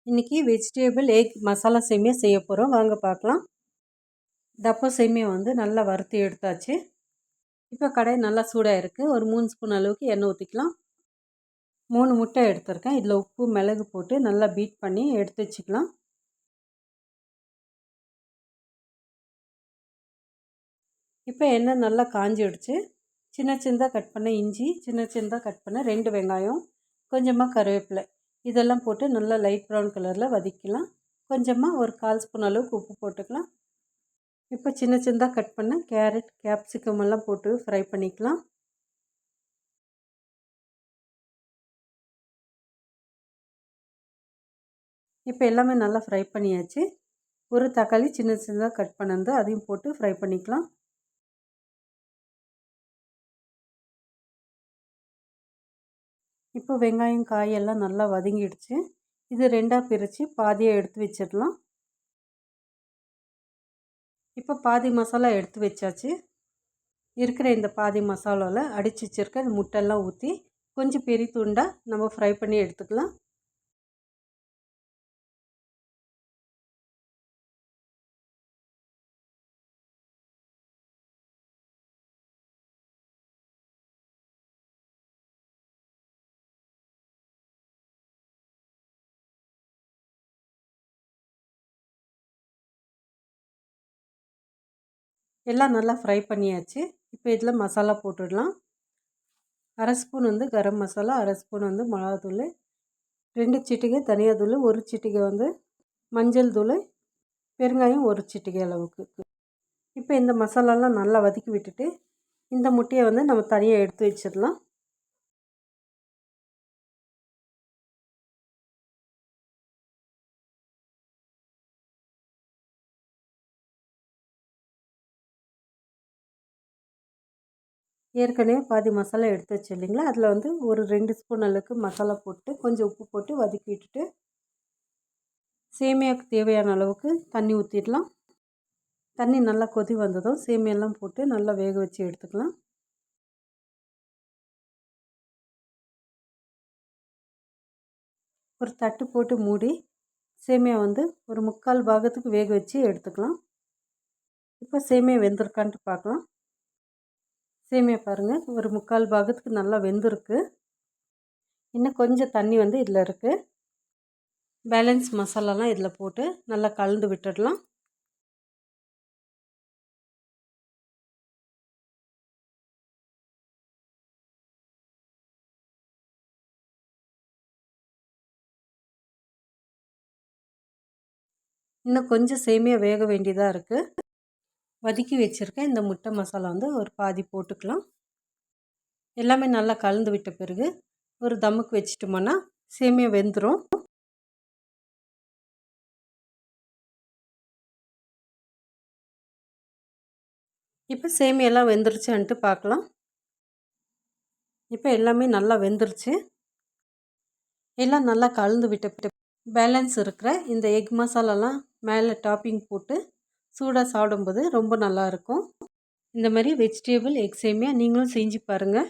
இன்றைக்கி vegetable egg masala சேமியா செய்ய போகிறோம். வாங்க பார்க்கலாம். டப்பா சேமியா வந்து நல்லா வறுத்து எடுத்தாச்சு. இப்போ கடாய் நல்லா சூடாக இருக்குது. ஒரு 3 ஸ்பூன் அளவுக்கு எண்ணெய் ஊற்றிக்கலாம். 3 முட்டை எடுத்திருக்கேன். இதில் உப்பு மிளகு போட்டு நல்லா பீட் பண்ணி எடுத்து வச்சுக்கலாம். இப்போ எண்ணெய் நல்லா காஞ்சிடுச்சு. சின்ன சின்னதாக கட் பண்ண இஞ்சி, சின்ன சின்னதாக கட் பண்ண 2 வெங்காயம், கொஞ்சமாக கருவேப்பிலை இதெல்லாம் போட்டு நல்லா லைட் ப்ரௌன் கலரில் வதக்கலாம். கொஞ்சமாக ஒரு 1/4 ஸ்பூன் அளவுக்கு உப்பு போட்டுக்கலாம். இப்போ சின்ன சின்னதாக கட் பண்ண கேரட், கேப்சிகம் எல்லாம் போட்டு ஃப்ரை பண்ணிக்கலாம். இப்போ எல்லாமே நல்லா ஃப்ரை பண்ணியாச்சு. ஒரு தக்காளி சின்ன சின்னதாக கட் பண்ணது அதையும் போட்டு ஃப்ரை பண்ணிக்கலாம். இப்போ வெங்காயம் காயெல்லாம் நல்லா வதங்கிடுச்சு. இது 2ஆக பிரித்து பாதியாக எடுத்து வச்சிடலாம். இப்போ பாதி மசாலா எடுத்து வச்சாச்சு. இருக்கிற இந்த பாதி மசாலாவில் அடித்து வச்சுருக்க இந்த முட்டையெல்லாம் ஊற்றி கொஞ்சம் பெரிய துண்டாக நம்ம ஃப்ரை பண்ணி எடுத்துக்கலாம். எல்லாம் நல்லா ஃப்ரை பண்ணியாச்சு. இப்போ இதில் மசாலா போட்டுடலாம். 1/2 ஸ்பூன் வந்து கரம் மசாலா, 1/2 ஸ்பூன் வந்து மிளகாத்தூள், 2 சிட்டிகை தனியாத்தூள், 1 சிட்டிகை வந்து மஞ்சள் தூள், பெருங்காயம் 1 சிட்டிகை அளவுக்கு. இப்போ இந்த மசாலாலாம் நல்லா வதக்கி விட்டுட்டு இந்த முட்டையை வந்து நம்ம தனியாக எடுத்து வச்சிடலாம். ஏற்கனவே பாதி மசாலா எடுத்து வச்சு இல்லைங்களா, அதில் வந்து ஒரு 2 ஸ்பூன் அளவுக்கு மசாலா போட்டு கொஞ்சம் உப்பு போட்டு வதக்கி விட்டுட்டு சேமியாவுக்கு தேவையான அளவுக்கு தண்ணி ஊற்றிடலாம். தண்ணி நல்லா கொதி வந்ததும் சேமியெல்லாம் போட்டு நல்லா வேக வச்சு எடுத்துக்கலாம். ஒரு தட்டு போட்டு மூடி சேமியா வந்து ஒரு 3/4 பாகத்துக்கு வேக வச்சு எடுத்துக்கலாம். இப்போ சேமியா வெந்திருக்கான்ட்டு பார்க்கலாம். சேமியா பாருங்கள், ஒரு 3/4 பாகத்துக்கு நல்லா வெந்திருக்கு. இன்னும் கொஞ்சம் தண்ணி வந்து இதில் இருக்குது. பேலன்ஸ் மசாலாலாம் இதில் போட்டு நல்லா கலந்து விட்டுடலாம். இன்னும் கொஞ்சம் சேமியா வேக வேண்டியதாக இருக்குது. வதக்கி வச்சுருக்கேன் இந்த முட்டை மசாலா வந்து ஒரு பாதி போட்டுக்கலாம். எல்லாமே நல்லா கலந்து விட்ட பிறகு ஒரு தம்முக்கு வச்சுட்டோம்னா சேமியா வெந்துடும். இப்போ சேமியெல்லாம் வெந்துருச்சுன்ட்டு பார்க்கலாம். இப்போ எல்லாமே நல்லா வெந்துருச்சு. எல்லாம் நல்லா கலந்து விட்ட பேலன்ஸ் இருக்கிற இந்த எக் மசாலாலாம் மேலே டாப்பிங் போட்டு சூடாக சாப்பிடும்போது ரொம்ப நல்லாயிருக்கும். இந்த மாதிரி வெஜிடேபிள் எக் சேமியா நீங்களும் செஞ்சு பாருங்கள்.